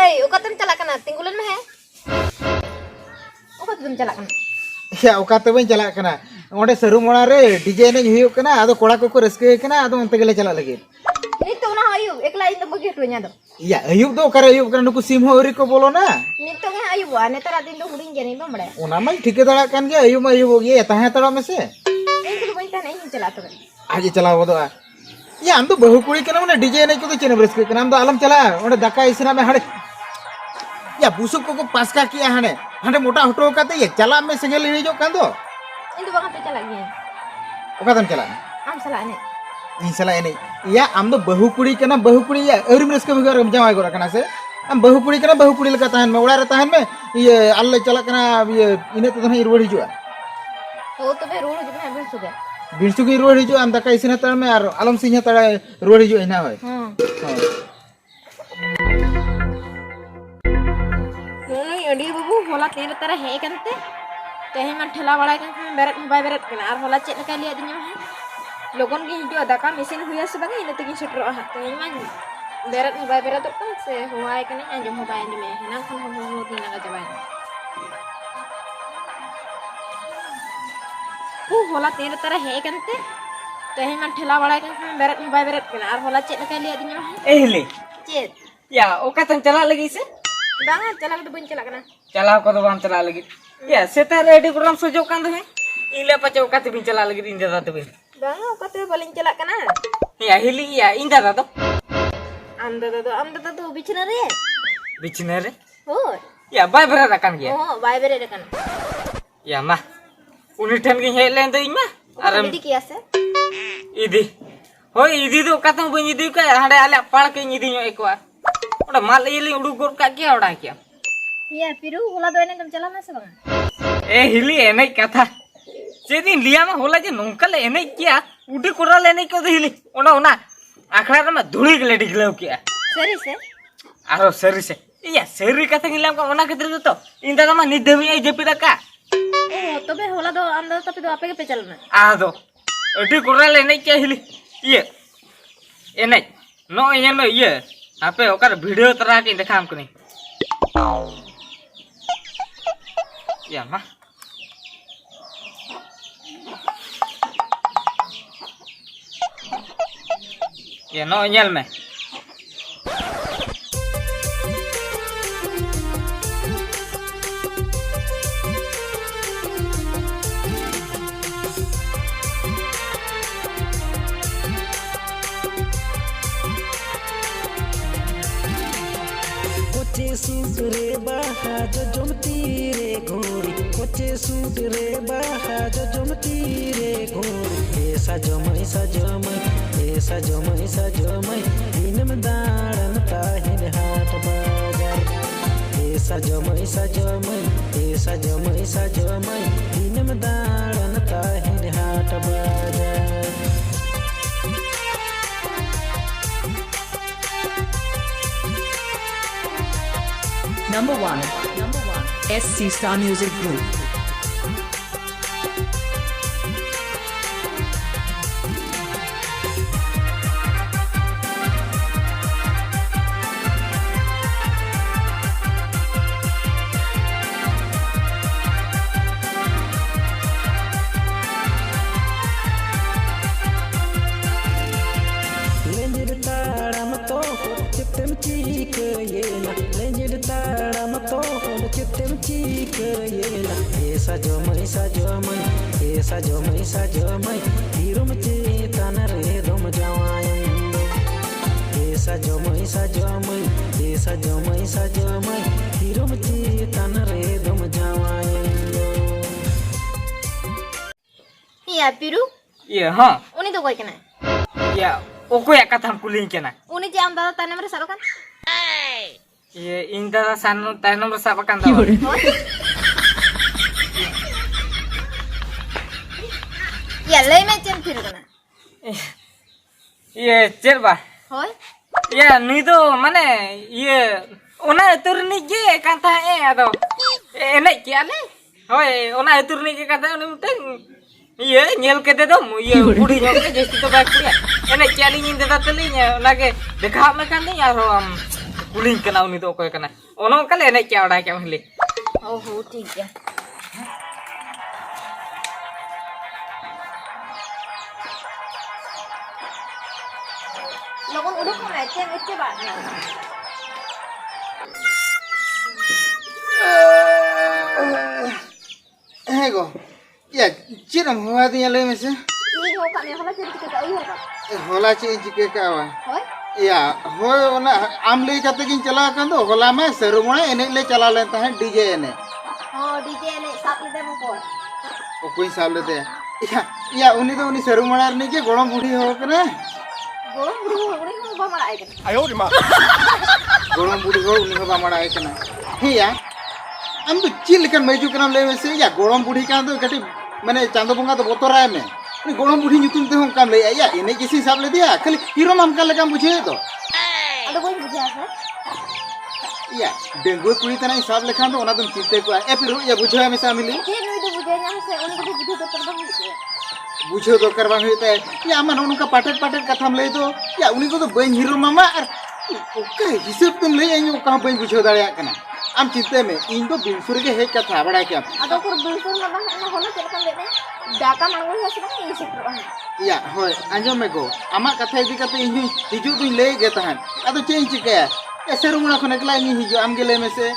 Hei, uka tem chalak kana tinggulan mah he. Uka tem chalak kana. Ya oka te bain chalak kana onde saru mona re DJ ne huyuk kana ado koda ko raske kana ado onte gele chalak lagi Nito na ayu, ekla ito bagi hatunya do. ya huyuk do kare huyuk kana nuku sim ho ori ko bolo na Nito nge ayu wa, netar adin do huding jani ba mare. ona mai thike dara kan ge ayu ma ayu ge tahe tara mese Ini bain tan ini chalak to. aje chala bodo ya am do bahu kuri kana mane DJ ne ko do chene raske kana am do alam chala onde daka isna me hade ya busuk ko paska kiya hane hande mota hoto kate ye chala me sengel ini jo kan do Ini bakal pe chalak ge. oka tam chala Am salah ne. इन सला एने या आम दो बहुकुड़ी कना बहुकुड़ी या अरिम रस्के बिगर जमाय गोरा कना से आम बहुकुड़ी कना बहुकुड़ी लका ताहन में उड़ा रे ताहन में ये अल्ले चला कना ये इने तो नहीं रोड हिजुआ Oh, to be rulu jupna ben suga. बिरसु की रोड हिजुआ आम दका इसिना तळ में और आलम सिंह तळ रोड हिजुआ इना होय Nunu adi babu hola tere tara he kante. Tehe man thela bada kan beret bai beret kana ar hola chet ka liya dinya he. Logon ki hidu adaka mesin huya se bang ine tegi setro ha tehe man beret bai beret to kan se huai kana anjum hobai andi me hina kan ho dina ga jabai. Hola tere tara he kante. Tehe man thela bada kan beret bai beret kana ar hola chet ka liya dinya he. Ehli. Chet. Ya, oka tam chala lagi se? Bang chalak do ben chalak kana. Chala ko do bam chala lagi. Ya, seta ready program sojok kan he. Ile pacha oka te bin chala lagi inda da te bin. Bang uka te baling chalak kana. Ya, hili ya inda da to. Anda do bichna re. Bichne re. Hoi. Ya, bai bera da kan ya. Oh, bye bere re kana. Ya mah. Uni ten gi he len do ima. Aram di kiya se? Idi. Hoi idi do oka tam bin idi ka hade ale pal ke idi nyo ekwa. Oda mal ili udu gor ka kya oda kya. Iya, piru hola do ene dam chala na se bang. Hili enai katha. Jedin liya ma hola je nongkal enai kya udi koral enai ko hili. Ona akhara ma dhuli gele diglau kya. Seri se? Aro seri se. Iya seri katha ngilam ka ona khatir to. Inda ma nidhebi ai jepi ka. Oh, tobe hola do anda tapi do ape ke pe chalna. Ado. Udi koral enai kya hili. Iya. Enai. No yen no iya. Ape okar video tera ke dekham kuni. Ya mah. Ya no nyel me. Koche suit रे बाहा जो जुमती रे घोड़ी कोचे suit रे बाहा जो जुमती रे घोड़ी ऐसा जमय इनम दाड़न ताहिन हाट बाजार ऐसा जमय इनम दाड़न ताहिन हाट बाजार Number one. SC Star Music Group. lenjir taram to chitem chik yela lenjir taram to chitem chik yela esa jomai hirum chetan re dom jawai esa jomai hirum chetan re dom jawai Iya, piru. Iya ha. Uni do koi kana. Ya oko ya katham kulin kena. Uni je anda tanam re sarokan. Iya inda sanu tanam rasa pakan da. Iya, lei me chem piru kana. Iya cerba. Hoi. Iya ni do mane iya ona turni ge kata ado. Enak kya ne? Hoi ona turni ge kata uni muteng. Iya nyel kete do iya budi nyok ke jesti to bak ya. Enak kya ni inda tateli nya lage dekha me kan ni aro cooling कना उनी तो कोई कना ओनो का ले ने क्या उड़ा क्या हले ओहो ठीक है लोगों उड़क में इतने बात ना हे गो या चिरम हुआ दिया ले में से ये हो का ने होला चिर के आई होगा होला चे चिके का वा होय या होय ओना आम ले कते किन चला kan तो होला में सरुमणा एने ले चला ले ता है डीजे एने हां डीजे ने साथ दे मो को ओ कोई साब ले दे या उनी तो उनी सरुमणा ने के गोड़म बूढ़ी हो कने गोरम बुढ़ू होगड़ी हो बा मरा आई गोड़म बूढ़ी हो उनी हो बा मड़ा कने हिया हम तो चिल कन मेजू कना ले में से या गोड़म बूढ़ी का तो कटी माने चांदो बंगा तो बोतराय में उनी गोड़म बूढ़ी nyutum ते हम काम ले या एने किसी हिसाब ले दिया खाली हीरो माम का लगा मुझे तो अरे कोई बुझा है या डेंगू कुड़ी तना हिसाब लेखान तो ओना तुम चिंते को ए फिर या बुझो में शामिल ये नहीं तो बुझे ना से उनको तो बुझो तो कर दो बुझो तो करवा होता है या मन उनका पाटेट पाटेट कथा ले तो या उनी को तो बन हीरो मामा और ओका हिसाब तुम ले आई ओका बन बुझो दाड़िया कना आम चिंते में इन तो बिनसुर के हे कथा बड़ा क्या अदो को बिल्कुल ना ना होला चलकन लेने डाका मांगो है से ये से या होय अंजो में को आमा कथा इदी कते इन हिजु दुई ले गे तहन अदो चेंज चिके ऐसे रुमना खन एकला नी हिजु आम गे ले में से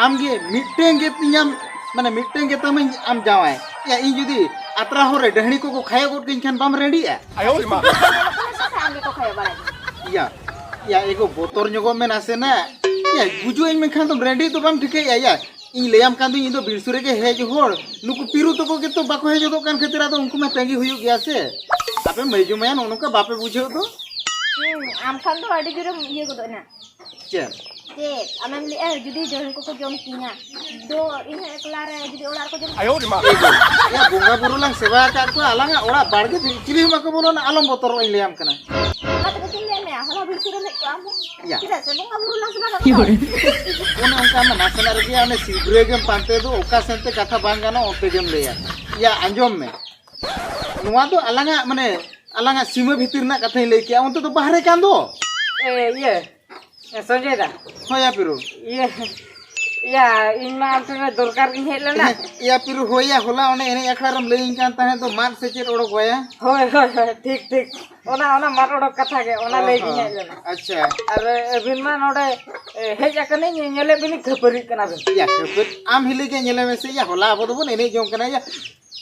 आम गे मिटेंग गे तियाम माने मिटेंग गे तम आम जावाय या इन जुदी अतरा हो रे डहणी को खाया गोट किन खान बम रेडी है को खाए बड़ा या एको बोतर ñogo मेना से ना या गुजो इन में खान तुम रेडी तो बम ठिके या इन लेयाम कान दो इन दो बिरसुरे के हेज होड़ नुकु पिरु तो को के तो बाको हेज दो कान खतिरा तो उनको में तंगी हुई गया से आपे मेजु में उनको बापे बुझो तो आम खान तो अड़ी जुरे ये को ना चे जे आमें ले जुदी जहन को जम किना दो इन एकला रे जुदी ओला को जम या बोंगा बुरु लांग सेवा का को आलांगा ओड़ा बाड़गे चिली मा को बोलो ना आलम बोतर इन लेयाम कना बात को चिल्ले में होला बिरसुरे में काम या किदा से बोंगा बुरु ना सुना ओने उनका में नासना रे या ने सिब्रे गेम पांते दो ओका सेंते कथा बांग गाना ओते गेम लेया या अंजोम में नुआ तो आलांगा माने आलांगा सीमा भीतर ना कथा ले के उनते तो बाहर कान दो ये संजय दा होया पिरु ये या इन मा आपने दरकार की हेला ना या पिरु होया होला ओने एने अखड़ारम लेइन कान ताहे तो मार से चेर ओडो गोया होय होय ठीक ठीक ओना मार ओडो कथा के ओना ले की हेला अच्छा अरे बिन मा नोडे हेज कने नेले बिन खपरी कना बे या खबर आम हिले के नेले में से या होला अब तो बन एने जों कना या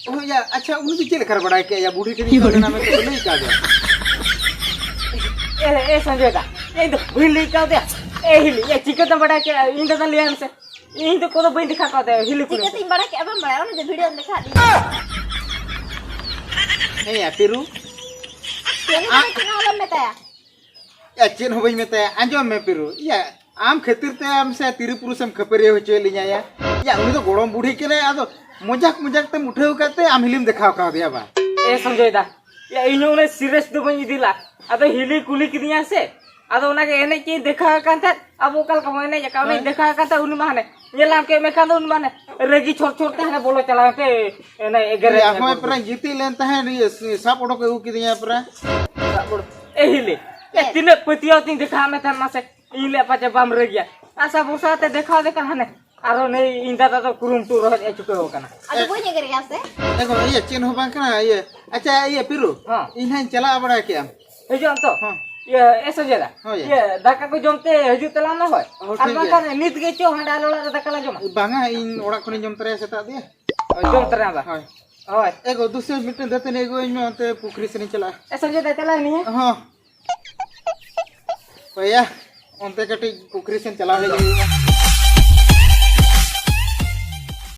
ओ या अच्छा उन भी चेल कर बड़ा के या बूढ़ी के ना में तो नहीं का ए संजय दा ये तो हिली का दे ए हिली ये चिकन बड़ा के इन तो ले हमसे इन तो को बई दिखा का दे हिली ठीक है तीन बड़ा के अब बड़ा उन्हें वीडियो दिखा दी नहीं या पिरु केने किना होला में ताया या चेन होबई में ते अंजो में पिरु या आम खातिर ते आम से तिरु पुरुषम खपरे हो चलिया या उनी तो गोड़म बूढ़ी के आदो मजाक मजाक ते उठेव काते आम हिलिम देखाव का दिया बा ए संजय दा या इनो ने सीरियस दो बई दिला अदो हिली कुली किदिया से अदो उना के एने की देखा कांता अब ओकल का मने या का देखा कांता उनी माने येलाम के में कांदा उन माने रेगी छोड़ छोड़ते है बोलो चला के एने एगरे हम पर जीती लेन ता है ये सब ओडो के की दिया पर ए हिली ए तिने पतिया तीन देखा में था से इले पाचे बम रे गया आशा बोसा ते देखा हने आरो ने इंदा तो कुरुम टू रह ए चुके हो कना अदो कोई नहीं करेगा से देखो ये चेन हो बां कना ये अच्छा ये पिरु हां इन्हें चला बड़ा के ए जो तो हां ये ऐसा जगह ये दाका को जमते हजू तला ना होय और बाका नित के चो हंडा लोला दाका ला जमा बांगा इन ओड़ा खनि जम तरे सेता दे जम तरा बा हां होय एगो दूसरे मिटन देते ने एगो इन में पुखरी से चला ऐसा जगह तला नहीं है हां भैया उनते कटी पुखरी से चला ले